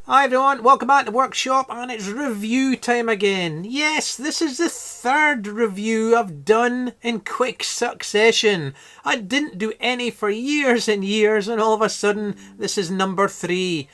Hi everyone, welcome back to the workshop, and it's review time again. Yes, this is the third review I've done in quick succession. I didn't do any for years and years, and all of a sudden this is number 3.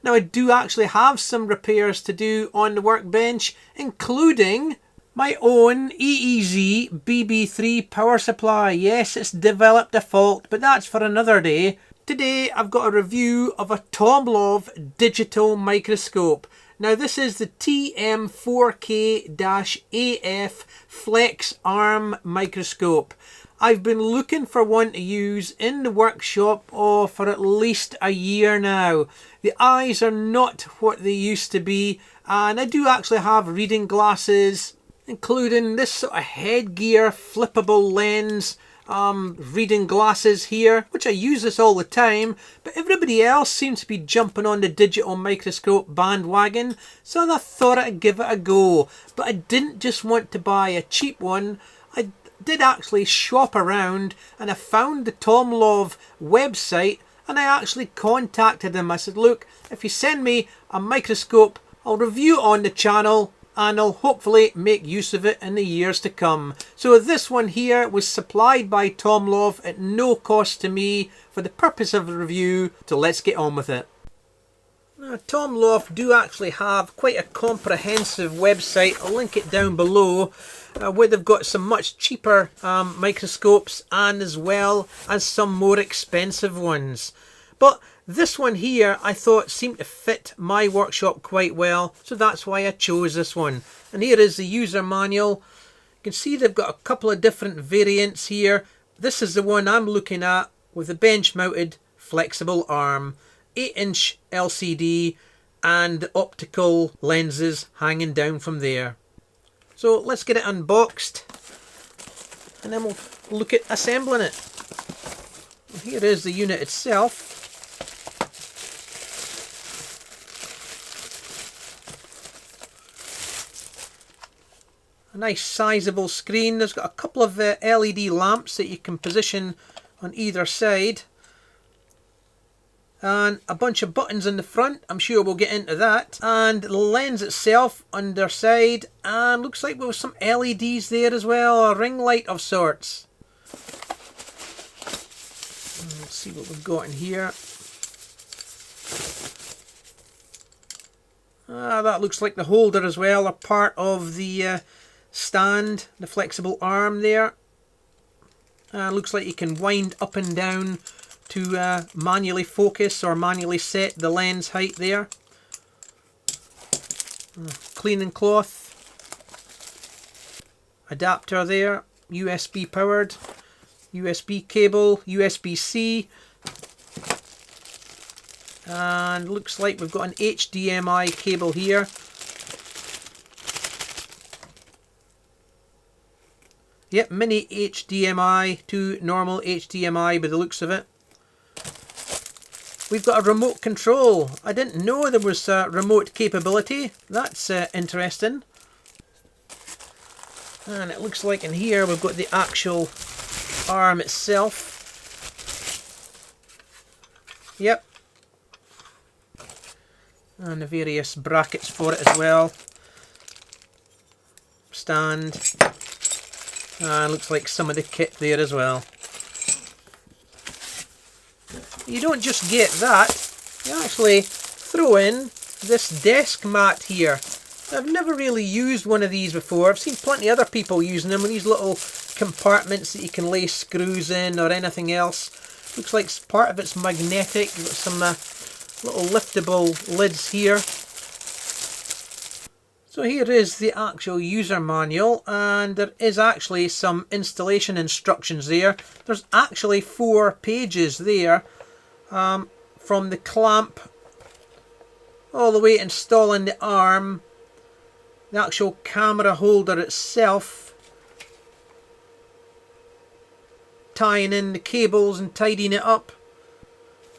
Now I do actually have some repairs to do on the workbench, including my own EEZ BB3 power supply. Yes, it's developed a fault, but that's for another day. Today I've got a review of a Tomlov digital microscope. Now this is the TM4k-AF flex arm microscope. I've been looking for one to use in the workshop for at least a year now. The eyes are not what they used to be, and I do actually have reading glasses, including this sort of headgear flippable lens reading glasses here, which I use this all the time, but everybody else seems to be jumping on the digital microscope bandwagon, so I thought I'd give it a go. But I didn't just want to buy a cheap one. I did actually shop around, and I found the Tomlov website, and I actually contacted them. I said, look, if you send me a microscope, I'll review it on the channel, and I'll hopefully make use of it in the years to come. So this one here was supplied by Tomlov at no cost to me for the purpose of the review, so let's get on with it. Now, Tomlov do actually have quite a comprehensive website. I'll link it down below, where they've got some much cheaper microscopes, and as well as some more expensive ones. But this one here I thought seemed to fit my workshop quite well, so that's why I chose this one. And here is the user manual. You can see they've got a couple of different variants here. This is the one I'm looking at with the bench mounted flexible arm, 8-inch LCD, and the optical lenses hanging down from there. So let's get it unboxed, and then we'll look at assembling it. Here is the unit itself. A nice sizable screen. There's got a couple of LED lamps that you can position on either side, and a bunch of buttons in the front. I'm sure we'll get into that. And the lens itself underside, and looks like there was some LEDs there as well, a ring light of sorts. Let's see what we've got in here. That looks like the holder as well, a part of the stand, the flexible arm there. Looks like you can wind up and down to manually focus or manually set the lens height there. Cleaning cloth, adapter there, USB powered, USB cable, USB-C, and looks like we've got an HDMI cable here. Yep, mini HDMI to normal HDMI by the looks of it. We've got a remote control. I didn't know there was remote capability. That's interesting. And it looks like in here we've got the actual arm itself. Yep. And the various brackets for it as well. Stand. Looks like some of the kit there as well. You don't just get that, you actually throw in this desk mat here. I've never really used one of these before. I've seen plenty of other people using them with these little compartments that you can lay screws in or anything else. Looks like part of it's magnetic. You've got some little liftable lids here. So here is the actual user manual, and there is actually some installation instructions there. There's actually 4 pages there, from the clamp all the way to installing the arm, the actual camera holder itself, tying in the cables and tidying it up.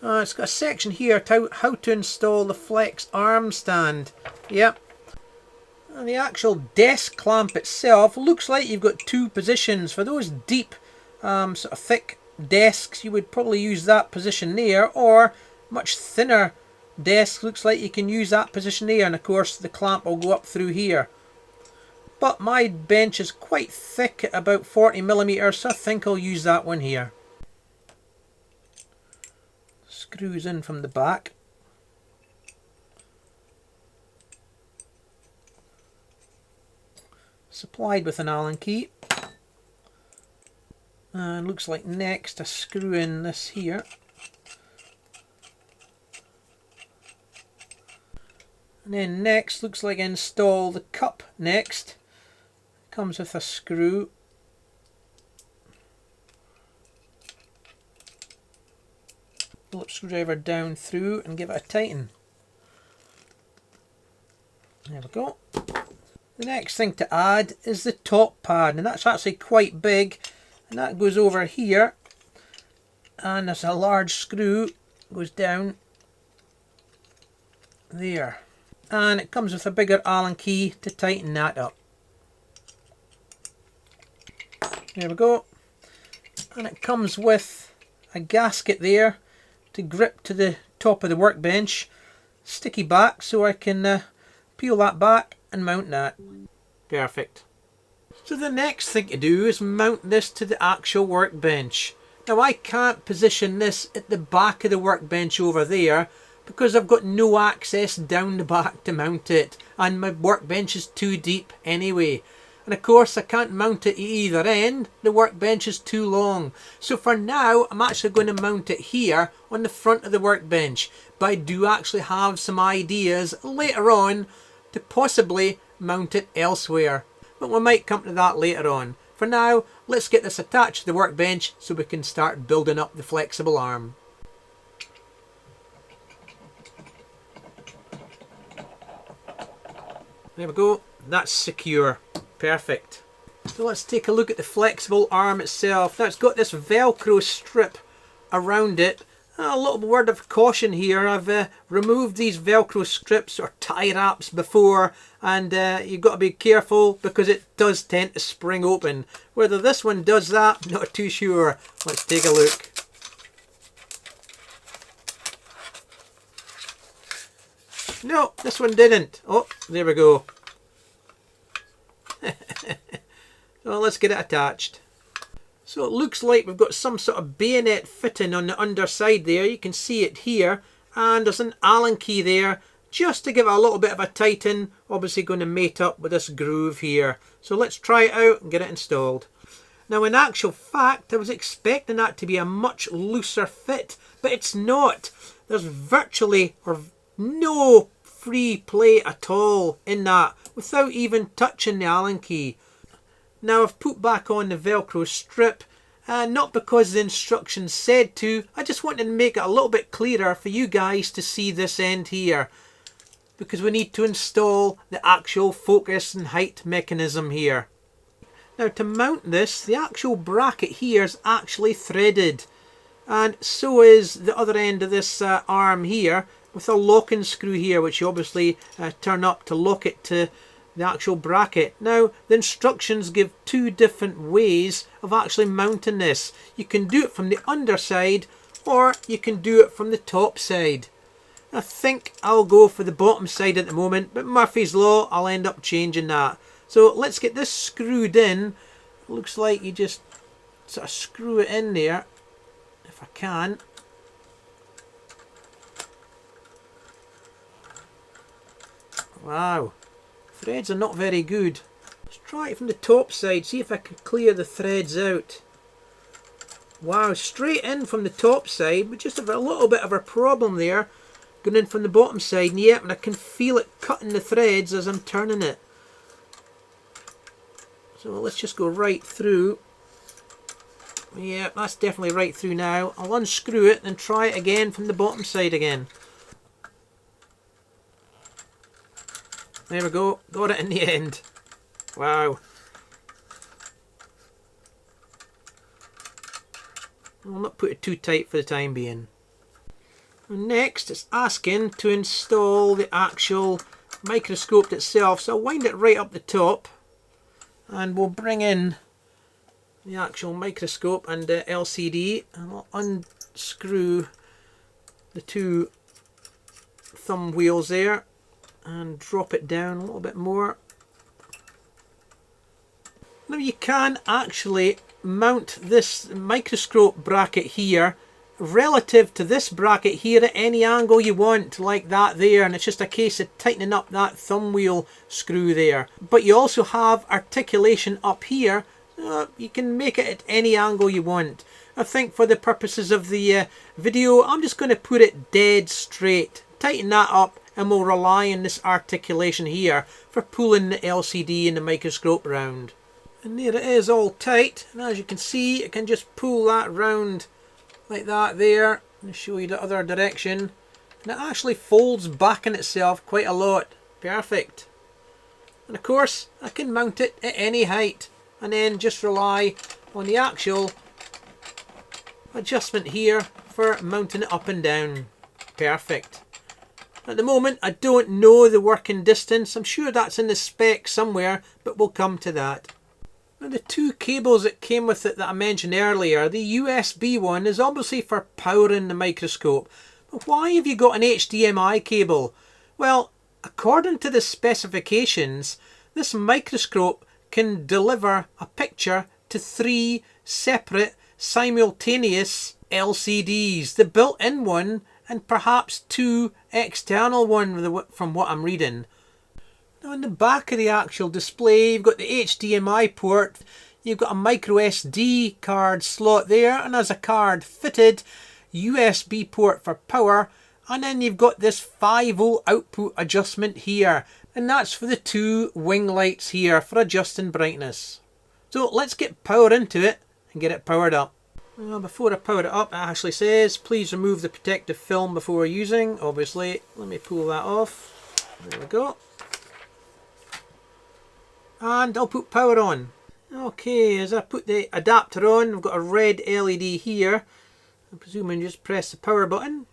It's got a section here, how to install the flex arm stand. Yep. And the actual desk clamp itself looks like you've got 2 positions. For those deep, sort of thick desks, you would probably use that position there, or much thinner desk, looks like you can use that position there, and of course the clamp will go up through here. But my bench is quite thick at about 40mm, so I think I'll use that one here. Screws in from the back. Supplied with an Allen key. And looks like next I screw in this here. And then next looks like I install the cup next. Comes with a screw. Phillips screwdriver down through and give it a tighten. There we go. The next thing to add is the top pad, and that's actually quite big, and that goes over here, and there's a large screw goes down there, and it comes with a bigger Allen key to tighten that up. There we go. And it comes with a gasket there to grip to the top of the workbench. Sticky back so I can peel that back and mount that. Perfect. So the next thing to do is mount this to the actual workbench. Now I can't position this at the back of the workbench over there because I've got no access down the back to mount it, and my workbench is too deep anyway. And of course I can't mount it at either end, the workbench is too long. So for now I'm actually going to mount it here on the front of the workbench. But I do actually have some ideas later on to possibly mount it elsewhere. But we might come to that later on. For now, let's get this attached to the workbench so we can start building up the flexible arm. There we go, that's secure. Perfect. So let's take a look at the flexible arm itself. Now it's got this Velcro strip around it. A little word of caution here, I've removed these Velcro strips or tie wraps before, and you've got to be careful because it does tend to spring open. Whether this one does that, not too sure. Let's take a look. No, this one didn't. Oh, there we go. So let's get it attached. So it looks like we've got some sort of bayonet fitting on the underside there. You can see it here, and there's an Allen key there just to give it a little bit of a tighten. Obviously going to mate up with this groove here. So let's try it out and get it installed. Now in actual fact I was expecting that to be a much looser fit, but it's not. There's virtually or no free play at all in that without even touching the Allen key. Now I've put back on the Velcro strip, not because the instructions said to, I just wanted to make it a little bit clearer for you guys to see this end here, because we need to install the actual focus and height mechanism here. Now to mount this, the actual bracket here is actually threaded, and so is the other end of this arm here, with a locking screw here which you obviously turn up to lock it to the actual bracket. Now the instructions give two different ways of actually mounting this. You can do it from the underside or you can do it from the top side. I think I'll go for the bottom side at the moment, but Murphy's Law, I'll end up changing that. So let's get this screwed in. It looks like you just sort of screw it in there if I can. Wow, threads are not very good. Let's try it from the top side, see if I can clear the threads out. Wow, straight in from the top side, but just have a little bit of a problem there. Going in from the bottom side, and yep, and I can feel it cutting the threads as I'm turning it. So let's just go right through. Yeah, that's definitely right through now. I'll unscrew it and try it again from the bottom side again. There we go, got it in the end. Wow. I'll not put it too tight for the time being. Next, it's asking to install the actual microscope itself. So I'll wind it right up the top and we'll bring in the actual microscope and the LCD, and I'll unscrew the two thumb wheels there and drop it down a little bit more. Now you can actually mount this microscope bracket here relative to this bracket here at any angle you want, like that there, and it's just a case of tightening up that thumb wheel screw there. But you also have articulation up here. You can make it at any angle you want. I think for the purposes of the video, I'm just going to put it dead straight, tighten that up, and we'll rely on this articulation here for pulling the LCD and the microscope round. And there it is, all tight, and as you can see, I can just pull that round like that there, and show you the other direction, and it actually folds back in itself quite a lot. Perfect. And of course I can mount it at any height, and then just rely on the actual adjustment here for mounting it up and down. Perfect. At the moment I don't know the working distance. I'm sure that's in the spec somewhere, but we'll come to that. Now the two cables that came with it that I mentioned earlier, the USB one is obviously for powering the microscope. But why have you got an HDMI cable? Well, according to the specifications, this microscope can deliver a picture to 3 separate simultaneous LCDs, the built-in one and perhaps 2 external ones from what I'm reading. Now on the back of the actual display, you've got the HDMI port, you've got a micro SD card slot there, and as a card fitted USB port for power, and then you've got this 5V output adjustment here, and that's for the 2 wing lights here for adjusting brightness. So let's get power into it and get it powered up. Well, before I power it up, it actually says please remove the protective film before using. Obviously, let me pull that off. There we go. And I'll put power on. Okay, as I put the adapter on, I've got a red LED here. I'm presuming just press the power button.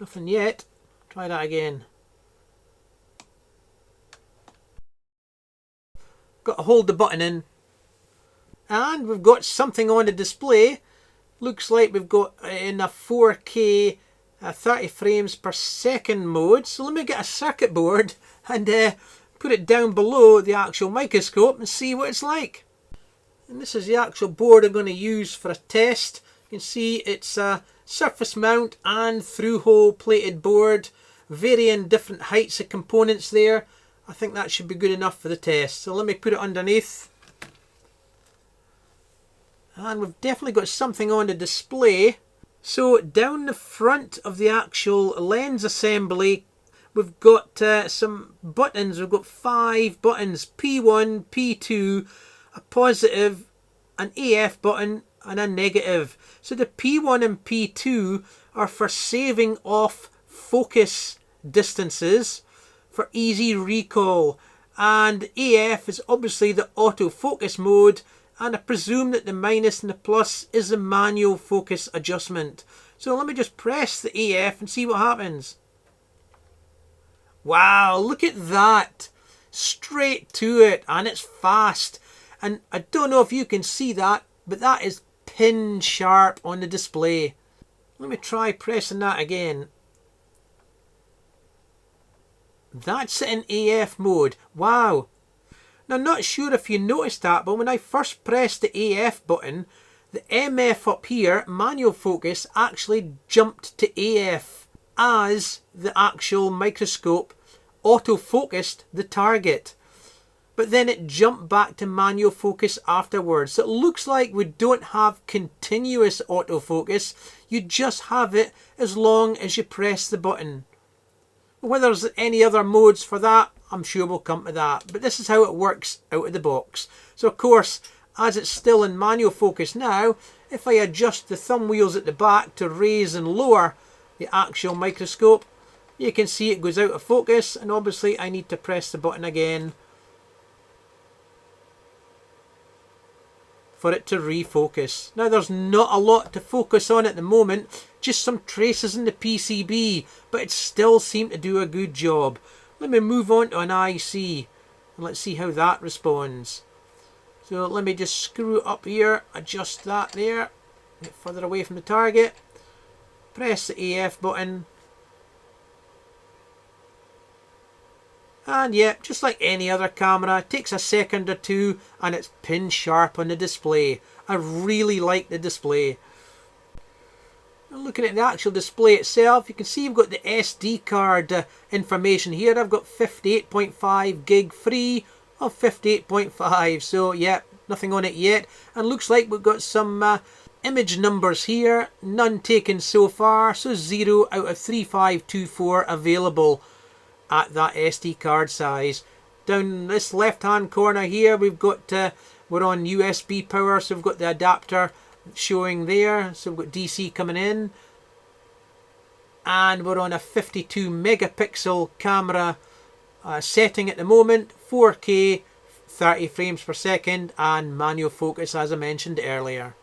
Nothing yet. Try that again. Got to hold the button in. And we've got something on the display. Looks like we've got in a 4K 30 frames per second mode. So let me get a circuit board and put it down below the actual microscope and see what it's like. And this is the actual board I'm going to use for a test. You can see it's a surface mount and through-hole plated board, varying different heights of components there. I think that should be good enough for the test. So let me put it underneath. And we've definitely got something on the display. So down the front of the actual lens assembly, we've got some buttons. We've got 5 buttons, P1, P2, a positive, an AF button and a negative. So the P1 and P2 are for saving off focus distances for easy recall, and AF is obviously the autofocus mode, and I presume that the minus and the plus is the manual focus adjustment. So let me just press the AF and see what happens. Wow, look at that. Straight to it, and it's fast. And I don't know if you can see that, but that is pin sharp on the display. Let me try pressing that again. That's in AF mode. Wow. Now, I'm not sure if you noticed that, but when I first pressed the AF button, the MF up here, manual focus, actually jumped to AF as the actual microscope auto-focused the target. But then it jumped back to manual focus afterwards. So it looks like we don't have continuous autofocus. You just have it as long as you press the button. Whether there's any other modes for that, I'm sure we'll come to that. But this is how it works out of the box. So of course, as it's still in manual focus now, if I adjust the thumb wheels at the back to raise and lower the actual microscope, you can see it goes out of focus, and obviously I need to press the button again for it to refocus. Now there's not a lot to focus on at the moment, just some traces in the PCB, but it still seemed to do a good job. Let me move on to an IC and let's see how that responds. So let me just screw it up here, adjust that there, get further away from the target, press the AF button, And yeah, just like any other camera, it takes a second or two and it's pin sharp on the display. I really like the display. Looking at the actual display itself, you can see you've got the SD card information here. I've got 58.5 gig free of 58.5. So yeah, nothing on it yet. And looks like we've got some image numbers here. None taken so far. So 0 out of 3524 available at that SD card size. Down this left hand corner here, we've got we're on USB power, so we've got the adapter showing there, so we've got DC coming in, and we're on a 52 megapixel camera setting at the moment, 4K 30 frames per second, and manual focus as I mentioned earlier.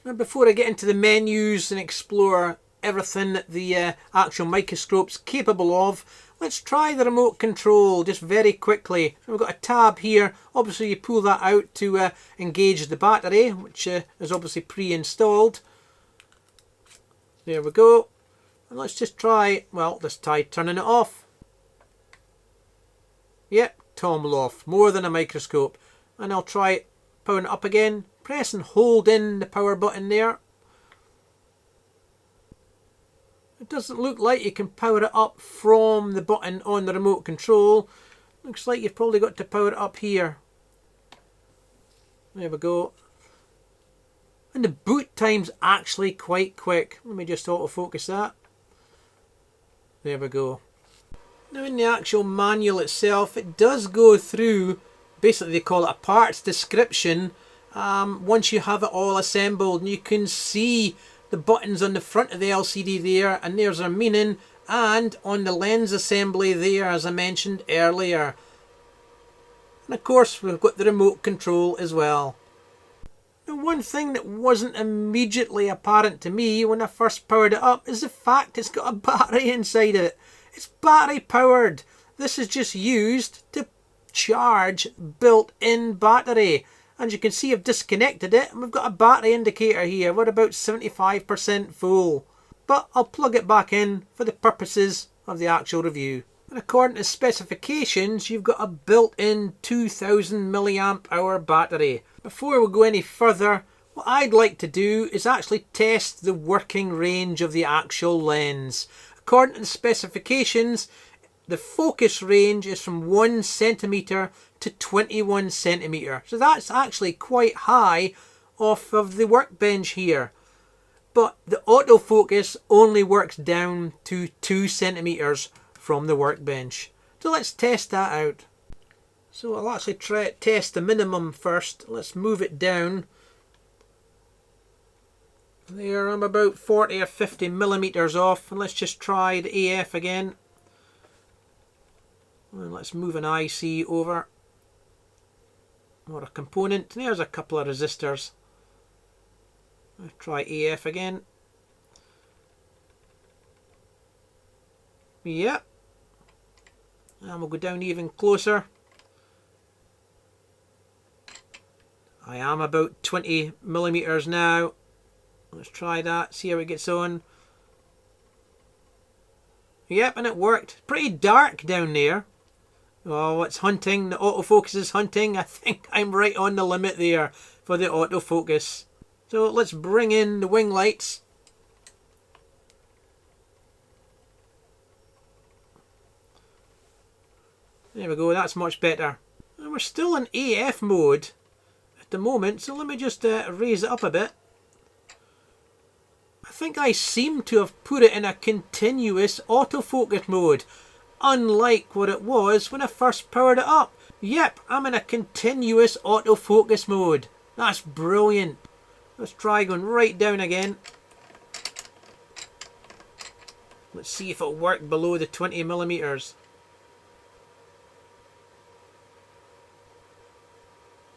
Now before I get into the menus and explore everything that the actual microscope's capable of, let's try the remote control just very quickly. So we've got a tab here. Obviously you pull that out to engage the battery, which is obviously pre-installed. There we go. And let's just try, well, this time turning it off. Yep, Tomlov, more than a microscope. And I'll try powering it up again. Press and hold in the power button there. It doesn't look like you can power it up from the button on the remote control. Looks like you've probably got to power it up here. There we go. And the boot time's actually quite quick. Let me just autofocus that. There we go. Now in the actual manual itself, it does go through, basically they call it a parts description, once you have it all assembled, and you can see the buttons on the front of the LCD there, and there's our meaning, and on the lens assembly there, as I mentioned earlier. And of course we've got the remote control as well. Now one thing that wasn't immediately apparent to me when I first powered it up is the fact it's got a battery inside it. It's battery powered. This is just used to charge built-in battery. And you can see I've disconnected it and we've got a battery indicator here. We're about 75% full. But I'll plug it back in for the purposes of the actual review. And according to specifications, you've got a built-in 2000 milliamp hour battery. Before we go any further, what I'd like to do is actually test the working range of the actual lens. According to the specifications, the focus range is from 1 centimeter to 21 centimeter. So that's actually quite high off of the workbench here. But the autofocus only works down to 2 centimeters from the workbench. So let's test that out. So I'll actually test the minimum first. Let's move it down. There, I'm about 40 or 50 millimeters off. And let's just try the AF again. And let's move an IC over. Or a component. There's a couple of resistors. Let's try AF again. Yep. And we'll go down even closer. I am about 20 millimeters now. Let's try that, see how it gets on. Yep, and it worked. Pretty dark down there. Oh, it's hunting. The autofocus is hunting. I think I'm right on the limit there for the autofocus. So let's bring in the wing lights. There we go, that's much better. And we're still in AF mode at the moment, so let me just raise it up a bit. I think I seem to have put it in a continuous autofocus mode, unlike what it was when I first powered it up. Yep, I'm in a continuous autofocus mode. That's brilliant. Let's try going right down again. Let's see if it'll work below the 20 millimeters.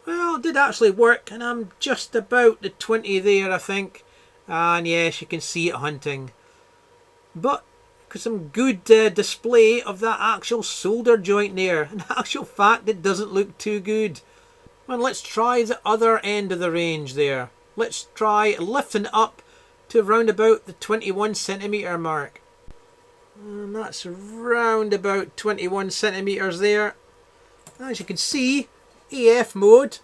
Well, it did actually work, and I'm just about the 20 there, I think. And yes, you can see it hunting. But because some good display of that actual solder joint there. In actual fact, it doesn't look too good. And let's try the other end of the range there. Let's try lifting it up to around about the 21 centimeter mark. And that's around about 21 centimeters there. As you can see, AF mode,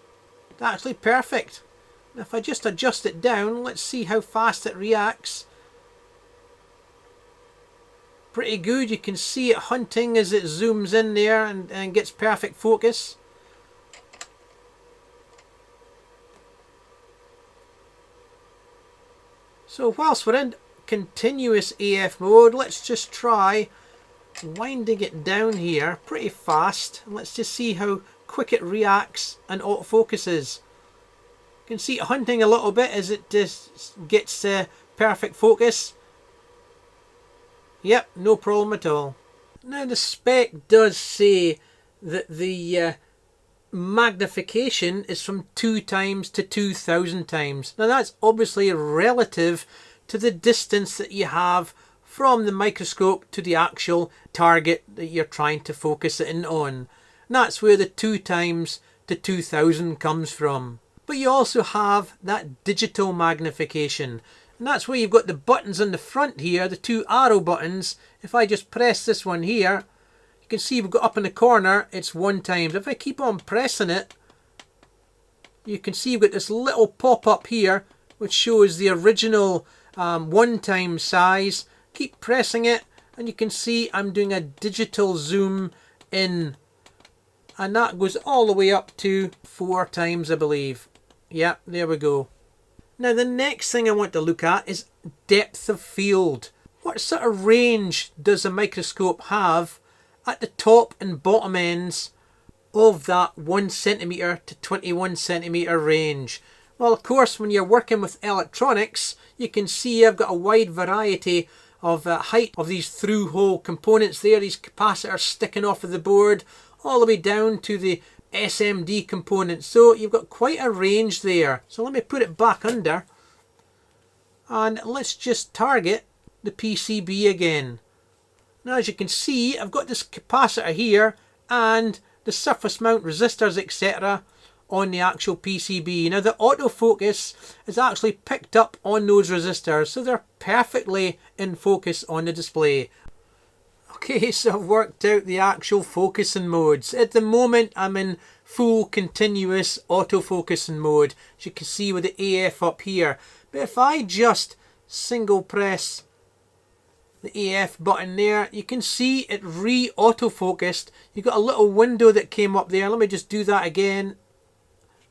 actually perfect. Now if I just adjust it down, let's see how fast it reacts. Pretty good. You can see it hunting as it zooms in there and gets perfect focus. So whilst we're in continuous AF mode, let's just try winding it down here pretty fast. Let's just see how quick it reacts and autofocuses. You can see it hunting a little bit as it just gets perfect focus. Yep, no problem at all. Now the spec does say that the magnification is from 2 times to 2000 times. Now that's obviously relative to the distance that you have from the microscope to the actual target that you're trying to focus it in on. And that's where the 2 times to 2000 comes from. But you also have that digital magnification. And that's where you've got the buttons on the front here, the 2 arrow buttons. If I just press this one here, you can see we've got up in the corner, it's 1 times. If I keep on pressing it, you can see we've got this little pop-up here, which shows the original 1 times size. Keep pressing it, and you can see I'm doing a digital zoom in. And that goes all the way up to 4 times, I believe. Yeah, there we go. Now the next thing I want to look at is depth of field. What sort of range does a microscope have at the top and bottom ends of that 1 centimeter to 21 centimeter range? Well, of course, when you're working with electronics, you can see I've got a wide variety of height of these through-hole components there, these capacitors sticking off of the board, all the way down to the SMD components. So you've got quite a range there. So let me put it back under, and let's just target the PCB again. Now as you can see, I've got this capacitor here and the surface mount resistors, etc. on the actual PCB. Now the autofocus is actually picked up on those resistors, so they're perfectly in focus on the display. Okay, so I've worked out the actual focusing modes. At the moment I'm in full continuous autofocusing mode, as you can see with the AF up here. But if I just single press the AF button there, you can see it re-autofocused. You've got a little window that came up there. Let me just do that again.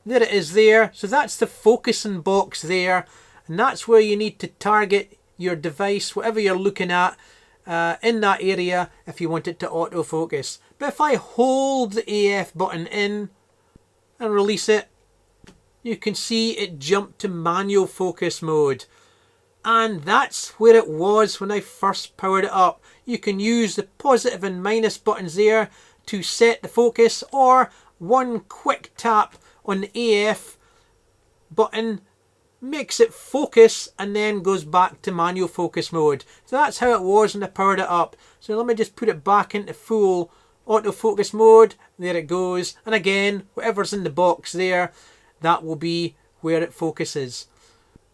There it is there. So that's the focusing box there, and that's where you need to target your device, whatever you're looking at, in that area if you want it to autofocus. But if I hold the AF button in and release it, you can see it jumped to manual focus mode. And that's where it was when I first powered it up. You can use the positive and minus buttons there to set the focus, or one quick tap on the AF button makes it focus and then goes back to manual focus mode. So that's how it was when I powered it up. So let me just put it back into full autofocus mode. There it goes. And again, whatever's in the box there, that will be where it focuses.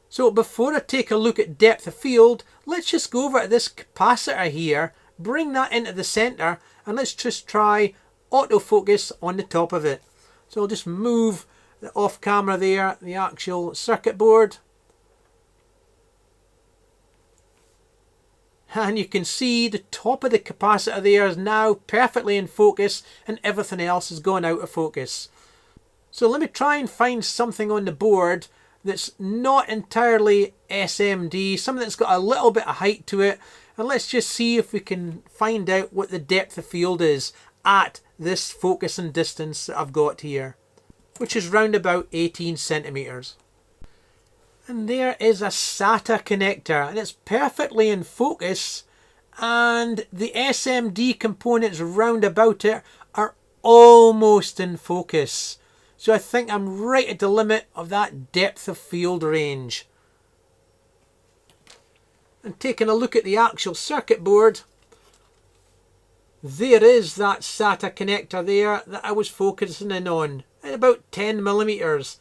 So before I take a look at depth of field, let's just go over to this capacitor here, bring that into the center, and let's just try autofocus on the top of it. So I'll just move the off camera there, the actual circuit board. And you can see the top of the capacitor there is now perfectly in focus, and everything else has gone out of focus. So let me try and find something on the board that's not entirely SMD, something that's got a little bit of height to it, and let's just see if we can find out what the depth of field is at this focusing distance that I've got here, which is round about 18 centimeters. And there is a SATA connector, and it's perfectly in focus, and the SMD components round about it are almost in focus. So I think I'm right at the limit of that depth of field range. And taking a look at the actual circuit board, there is that SATA connector there that I was focusing in on at about 10 millimeters.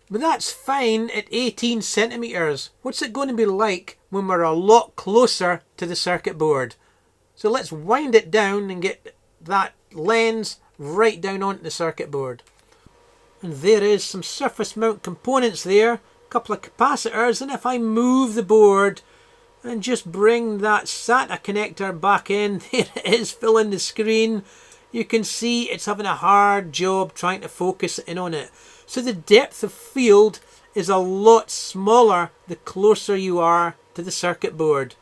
But that's fine at 18 centimeters. What's it going to be like when we're a lot closer to the circuit board. So let's wind it down and get that lens right down onto the circuit board. And there is some surface mount components there, a couple of capacitors, and if I move the board and just bring that SATA connector back in, there it is filling the screen, you can see it's having a hard job trying to focus in on it. So the depth of field is a lot smaller the closer you are to the circuit board.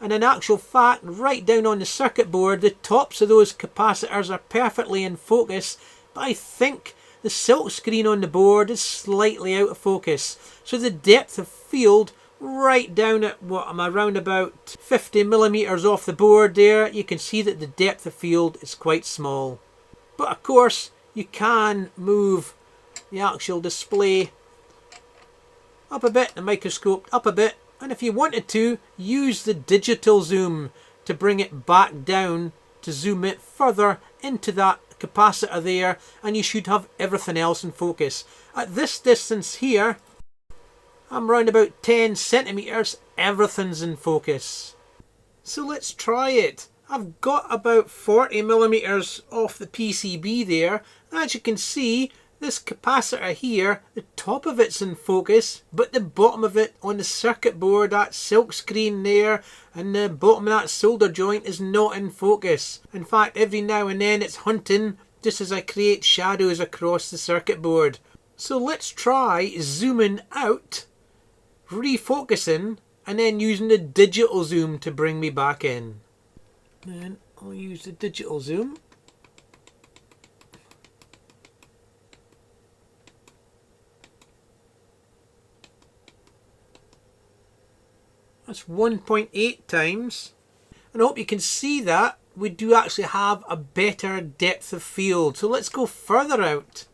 And in actual fact, right down on the circuit board, the tops of those capacitors are perfectly in focus, but I think the silk screen on the board is slightly out of focus. So the depth of field right down at what I'm around about 50 millimeters off the board there, you can see that the depth of field is quite small. But of course, you can move the actual display up a bit, the microscope up a bit, and if you wanted to, use the digital zoom to bring it back down to zoom it further into that capacitor there, and you should have everything else in focus. At this distance here, I'm around about 10 centimeters, everything's in focus. So let's try it. I've got about 40 millimeters off the PCB there. As you can see, this capacitor here, the top of it's in focus, but the bottom of it on the circuit board, that silk screen there, and the bottom of that solder joint is not in focus. In fact, every now and then it's hunting just as I create shadows across the circuit board. So let's try zooming out, refocusing, and then using the digital zoom to bring me back in. Then I'll use the digital zoom. That's 1.8 times. And I hope you can see that we do actually have a better depth of field. So let's go further out.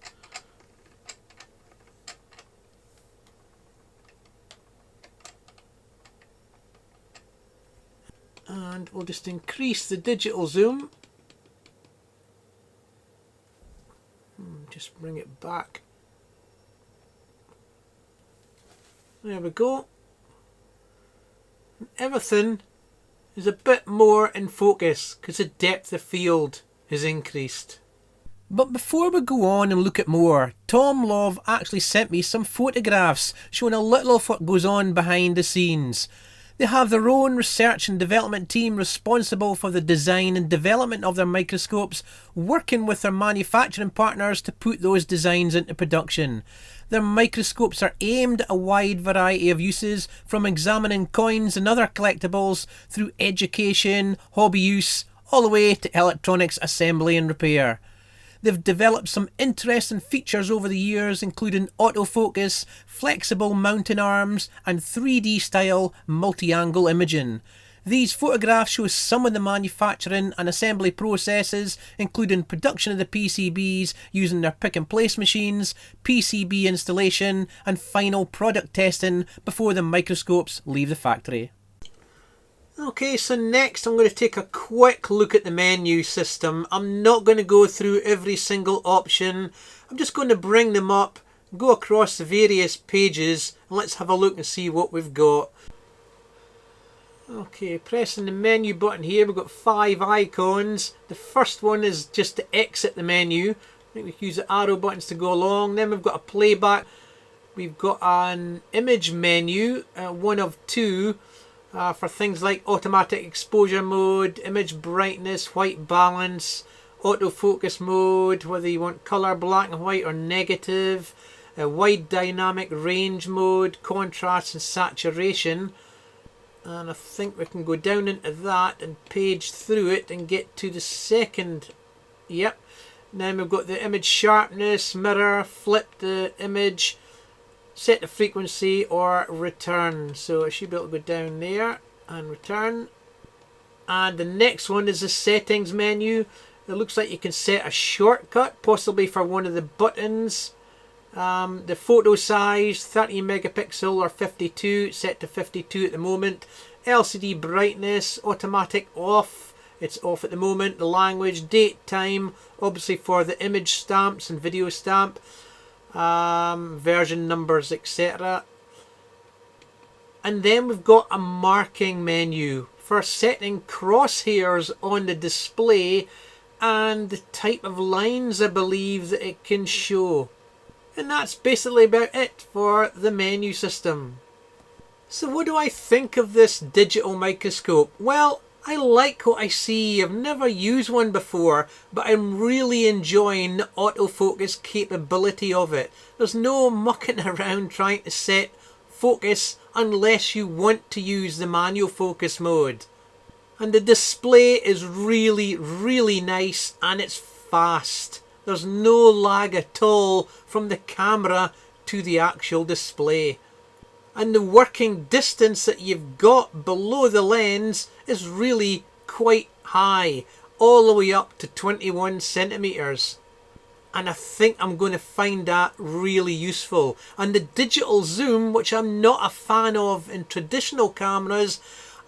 And we'll just increase the digital zoom. Just bring it back. There we go. Everything is a bit more in focus because the depth of field has increased. But before we go on and look at more, Tomlov actually sent me some photographs showing a little of what goes on behind the scenes. They have their own research and development team responsible for the design and development of their microscopes, working with their manufacturing partners to put those designs into production. Their microscopes are aimed at a wide variety of uses, from examining coins and other collectibles through education, hobby use, all the way to electronics assembly and repair. They've developed some interesting features over the years, including autofocus, flexible mounting arms, and 3D style multi-angle imaging. These photographs show some of the manufacturing and assembly processes, including production of the PCBs using their pick and place machines, PCB installation, and final product testing before the microscopes leave the factory. Okay, so next I'm going to take a quick look at the menu system. I'm not going to go through every single option. I'm just going to bring them up, go across the various pages, and let's have a look and see what we've got. Okay, pressing the menu button here, we've got 5 icons. The first one is just to exit the menu. I think we can use the arrow buttons to go along. Then we've got a playback. We've got an image menu, one of 2. For things like automatic exposure mode, image brightness, white balance, autofocus mode, whether you want color, black and white or negative, wide dynamic range mode, contrast and saturation. And I think we can go down into that and page through it and get to the second. Yep. Then we've got the image sharpness, mirror, flip the image, set the frequency or return. So I should be able to go down there and return. And the next one is the settings menu. It looks like you can set a shortcut, possibly for one of the buttons. The photo size, 30 megapixel or 52, set to 52 at the moment. LCD brightness, automatic off, it's off at the moment. The language, date, time, obviously for the image stamps and video stamp. Version numbers, etc. And then we've got a marking menu for setting crosshairs on the display and the type of lines I believe that it can show. And that's basically about it for the menu system. So what do I think of this digital microscope? Well, I like what I see. I've never used one before, but I'm really enjoying the autofocus capability of it. There's no mucking around trying to set focus unless you want to use the manual focus mode. And the display is really nice, and it's fast. There's no lag at all from the camera to the actual display. And the working distance that you've got below the lens is really quite high, all the way up to 21 centimeters. And I think I'm going to find that really useful. And the digital zoom, which I'm not a fan of in traditional cameras,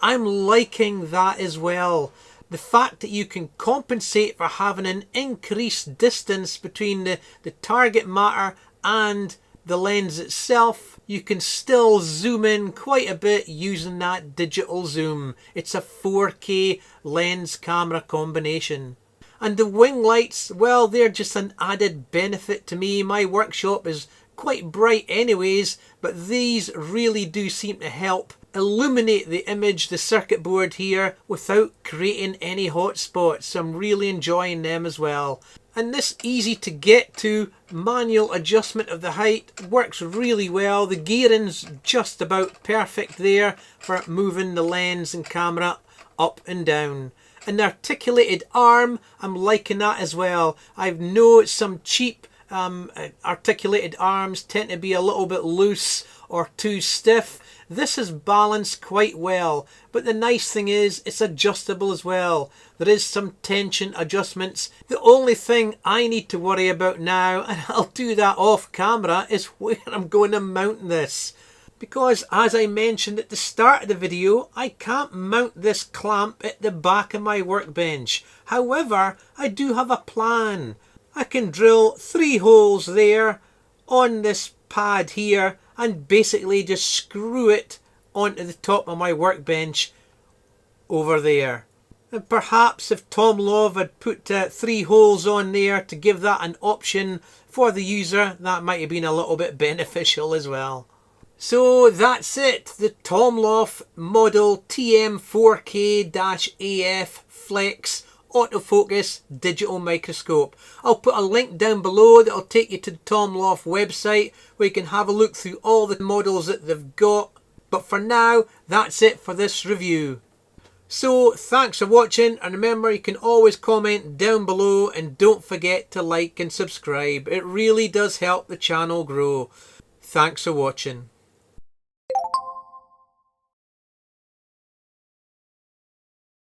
I'm liking that as well. The fact that you can compensate for having an increased distance between the target matter and the lens itself, you can still zoom in quite a bit using that digital zoom. It's a 4K lens camera combination. And the wing lights, well, they're just an added benefit to me. My workshop is quite bright anyways, but these really do seem to help illuminate the image, the circuit board here, without creating any hot spots. So I'm really enjoying them as well. And this easy to get to manual adjustment of the height works really well. The gearing's just about perfect there for moving the lens and camera up and down. And the articulated arm, I'm liking that as well. I know some cheap articulated arms tend to be a little bit loose or too stiff. This is balanced quite well, but the nice thing is it's adjustable as well. There is some tension adjustments. The only thing I need to worry about now, and I'll do that off camera, is where I'm going to mount this. Because as I mentioned at the start of the video, I can't mount this clamp at the back of my workbench. However, I do have a plan. I can drill 3 holes there on this pad here and basically just screw it onto the top of my workbench over there. And perhaps if Tomlov had put 3 holes on there to give that an option for the user, that might have been a little bit beneficial as well. So that's it, the Tomlov model TM4k-AF Flex autofocus digital microscope. I'll put a link down below that'll take you to the Tomlov website where you can have a look through all the models that they've got. But for now, that's it for this review. So thanks for watching, and remember you can always comment down below, and don't forget to like and subscribe. It really does help the channel grow. Thanks for watching.